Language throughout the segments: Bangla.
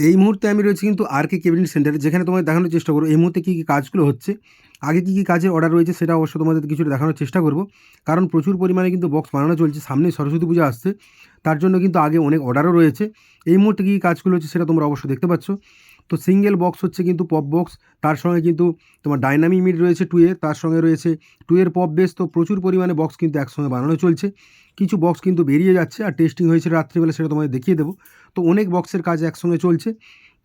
এই মুহূর্তে আমি রয়েছি কিন্তু আর.কে ক্যাবিনেট সেন্টারে, যেখানে তোমাদের দেখানোর চেষ্টা করবো এই মুহূর্তে কী কী কাজগুলো হচ্ছে, আগে কী কী কাজের অর্ডার রয়েছে সেটা অবশ্য তোমাদের কিছুটা দেখানোর চেষ্টা করব। কারণ প্রচুর পরিমাণে কিন্তু বক্স বানানো চলছে, সামনে সরস্বতী পূজা আসছে, তার জন্য কিন্তু আগে অনেক অর্ডারও রয়েছে। এই মুহূর্তে কী কী কাজগুলো হচ্ছে সেটা তোমরা অবশ্যই দেখতে পাচ্ছ। তো সিঙ্গেল বক্স হচ্ছে কিন্তু পপ বক্স, তার সঙ্গে কিন্তু তোমার ডাইনামিক মিড রয়েছে 2 এর, তার সঙ্গে রয়েছে 2 এর পপ বেস। তো প্রচুর পরিমাণে বক্স কিন্তু একসঙ্গে বানানো চলছে। কিছু বক্স কিন্তু বেরিয়ে যাচ্ছে আর টেস্টিং হয়েছে রাত্রিবেলা, সেটা তোমাদের দেখিয়ে দেবো। তো অনেক বক্সের কাজ একসঙ্গে চলছে।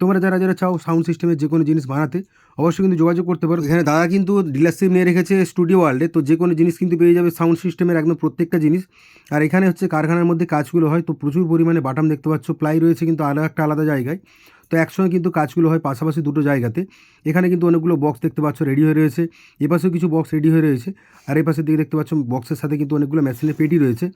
তোমরা যারা যারা চাও সাউন্ড সিস্টেমের যে কোনো জিনিস বানাতে অবশ্যই কিন্তু যোগাযোগ করতে পারো। এখানে দাদা কিন্তু ডিলারশিপ নিয়ে রেখেছে স্টুডিও ওয়ার্ল্ডে, তো যে কোনো জিনিস কিন্তু পেয়ে যাবে সাউন্ড সিস্টেমের একদম প্রত্যেকটা জিনিস। আর এখানে হচ্ছে কারখানার মধ্যে কাজগুলো হয়, তো প্রচুর পরিমাণে বাটাম দেখতে পাচ্ছ, প্লাই রয়েছে কিন্তু একটা আলাদা জায়গায়। তো একসঙ্গে কিন্তু কাজগুলো হয় পাশাপাশি দুটো জায়গাতে। এখানে কিন্তু অনেকগুলো বক্স দেখতে পাচ্ছ রেডি হয়ে রয়েছে, এপাশেও কিছু বক্স রেডি হয়ে রয়েছে, আর এপাশের দিকে দেখতে পাচ্ছ বক্সের সাথে কিন্তু অনেকগুলো মেশিনের পেটি রয়েছে।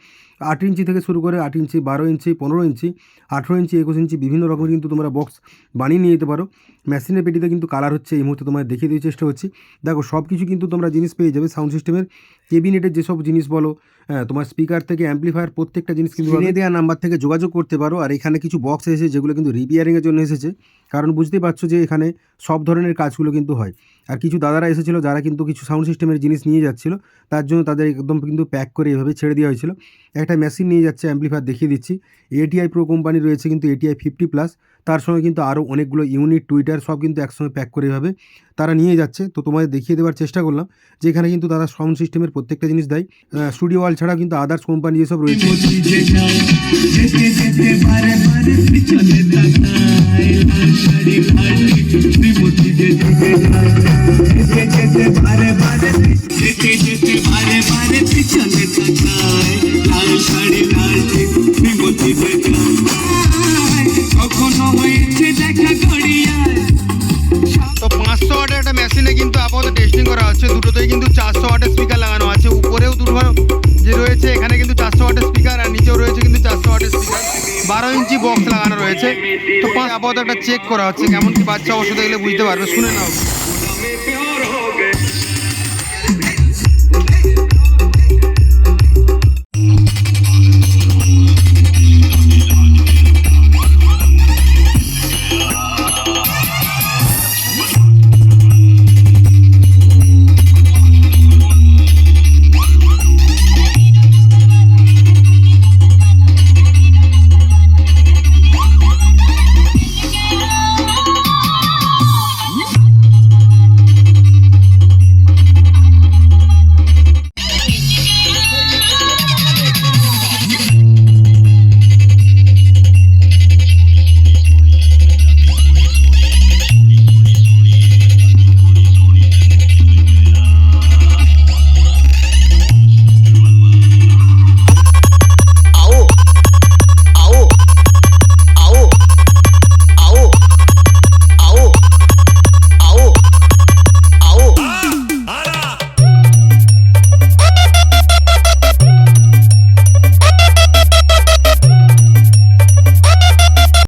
8 ইঞ্চি থেকে শুরু করে 8 ইঞ্চি, 12 ইঞ্চি, 15 ইঞ্চি, 18 ইঞ্চি, 21 ইঞ্চি বিভিন্ন রকমের কিন্তু তোমরা বক্স বানিয়ে নিয়ে যেতে পারো। মেশিনের পেটিতে কিন্তু কালার হচ্ছে, এই মুহূর্তে তোমায় দেখিয়ে দেওয়ার চেষ্টা করছি। দেখো সব কিছু কিন্তু তোমরা জিনিস পেয়ে যাবে সাউন্ড সিস্টেমের, কেবিনেটের যেসব জিনিস বলো, হ্যাঁ তোমার স্পিকার থেকে অ্যাম্পলিফায়ার প্রত্যেকটা জিনিস কিন্তু স্ক্রিনে দেওয়া নাম্বার থেকে যোগাযোগ করতে পারো। আর এখানে কিছু বক্স এসেছে যেগুলো কিন্তু রিপেয়ারিংয়ের জন্য এসেছে, কারণ বুঝতেই পারছো যে এখানে সব ধরনের কাজগুলো কিন্তু হয়। আর কিছু দাদারা এসেছিলো যারা কিন্তু কিছু সাউন্ড সিস্টেমের জিনিস নিয়ে যাচ্ছিলো, তার জন্য তাদের একদম কিন্তু প্যাক করে এভাবে ছেড়ে দেওয়া হয়েছিল। একটা মেশিন নিয়ে যাচ্ছে, অ্যাম্পলিফায়ার দেখিয়ে দিচ্ছি। এটিআই প্রো কোম্পানি রয়েছে কিন্তু এটিআই 50+, তার সঙ্গে কিন্তু আরও অনেকগুলো ইউনিট, টুইটার সব কিন্তু একসঙ্গে প্যাক করে এভাবে তারা নিয়ে যাচ্ছে। তো তোমাদের দেখিয়ে দেওয়ার চেষ্টা করলাম যে এখানে কিন্তু তারা সাউন্ড সিস্টেমের প্রত্যেকটা জিনিস দেয়। স্টুডিও ওয়ার্ল্ড ছাড়াও কিন্তু আদার্স কোম্পানি যেসব রয়েছে তো 500 ওয়াটের একটা মেশিনে কিন্তু আপাতত টেস্টিং করা হচ্ছে। দুটোতেই কিন্তু 400 ওয়াটের স্পিকার লাগানো আছে, উপরেও দুটো যে রয়েছে এখানে কিন্তু 400 ওয়াটের স্পিকার, আর নিচেও রয়েছে কিন্তু 400 ওয়াটের স্পিকার। 12 ইঞ্চি বক্স লাগানো রয়েছে। তো আপাতত একটা চেক করা হচ্ছে, কেমন কি বাচ্চা অবশ্যই দেখলে বুঝতে পারবে, শুনে নাও।